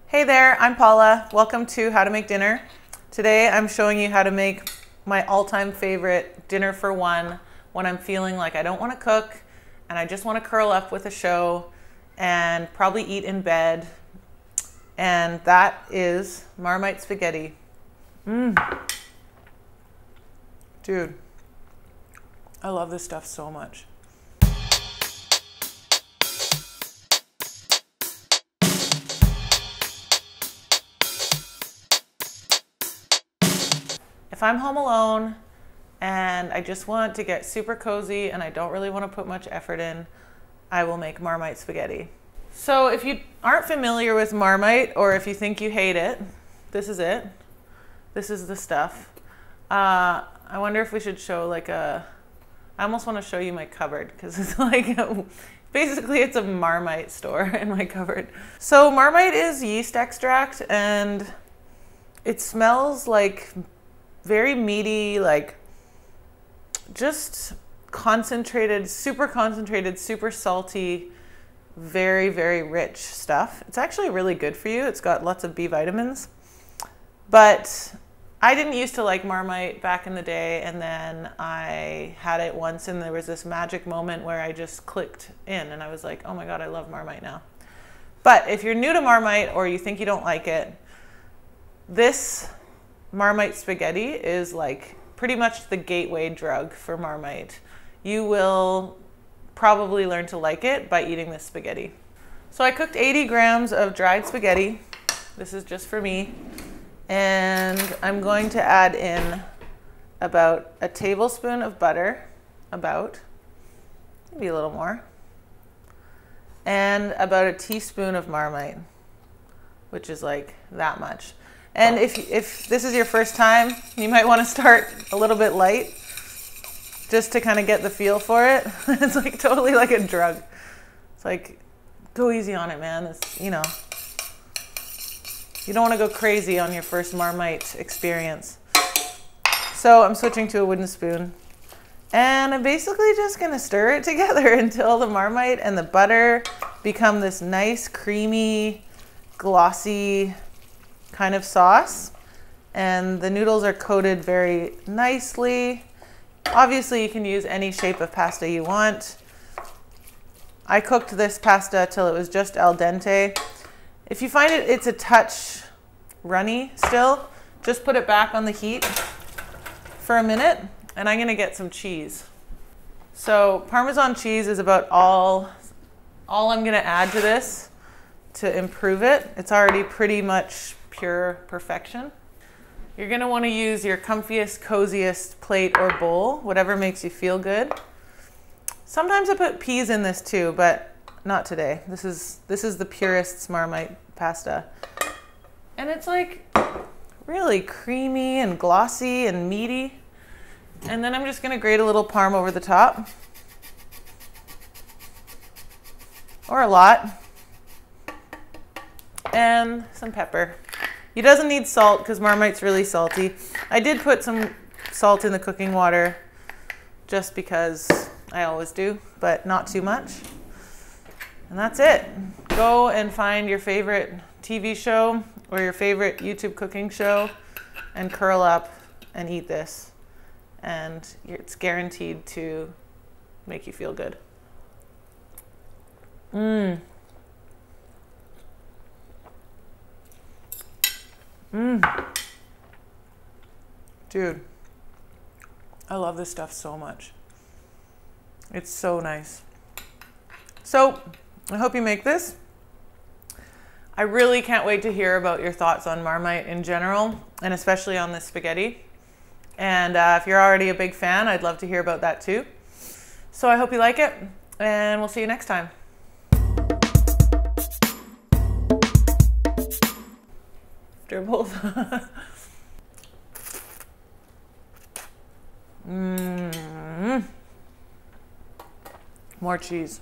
Hey there, I'm Paula. Welcome to How to Make Dinner. Today I'm showing you how to make my all-time favorite dinner for one when I'm feeling like I don't want to cook and I just want to curl up with a show and probably eat in bed. And that is Marmite Spaghetti. Dude, I love this stuff so much. If I'm home alone and I just want to get super cozy and I don't really want to put much effort in, I will make Marmite spaghetti. So if you aren't familiar with Marmite, or if you think you hate it, this is it. This is the stuff. I wonder if we should show I almost want to show you my cupboard because it's basically it's a Marmite store in my cupboard. So Marmite is yeast extract and it smells like very meaty, just concentrated, super salty, very, very rich stuff. It's actually really good for you. It's got lots of B vitamins. But I didn't used to like Marmite back in the day, and then I had it once and there was this magic moment where I just clicked in and I was like, oh my God, I love Marmite now. But if you're new to Marmite or you think you don't like it, this Marmite spaghetti is pretty much the gateway drug for Marmite. You will probably learn to like it by eating this spaghetti. So I cooked 80 grams of dried spaghetti. This is just for me. And I'm going to add in about a tablespoon of butter, maybe a little more, and about a teaspoon of Marmite, which is like that much. And if this is your first time, you might want to start a little bit light just to kind of get the feel for it. It's totally like a drug. It's go easy on it, man. It's, you don't want to go crazy on your first Marmite experience. So I'm switching to a wooden spoon. And I'm basically just going to stir it together until the Marmite and the butter become this nice, creamy, glossy kind of sauce, and the noodles are coated very nicely. Obviously you can use any shape of pasta you want. I cooked this pasta till it was just al dente. If you find it's a touch runny still, just put it back on the heat for a minute, and I'm gonna get some cheese. So Parmesan cheese is about all I'm gonna add to this to improve it. It's already pretty much pure perfection. You're going to want to use your comfiest, coziest plate or bowl, whatever makes you feel good. Sometimes I put peas in this too, but not today. This is the purest Marmite pasta. And it's really creamy and glossy and meaty. And then I'm just going to grate a little parm over the top. Or a lot. And some pepper. He doesn't need salt because Marmite's really salty. I did put some salt in the cooking water just because I always do, but not too much. And that's it. Go and find your favorite TV show or your favorite YouTube cooking show and curl up and eat this. And it's guaranteed to make you feel good. Dude, I love this stuff so much. It's so nice. So I hope you make this. I really can't wait to hear about your thoughts on Marmite in general, and especially on this spaghetti. And if you're already a big fan, I'd love to hear about that too. So I hope you like it, and we'll see you next time. Dribbles. More cheese.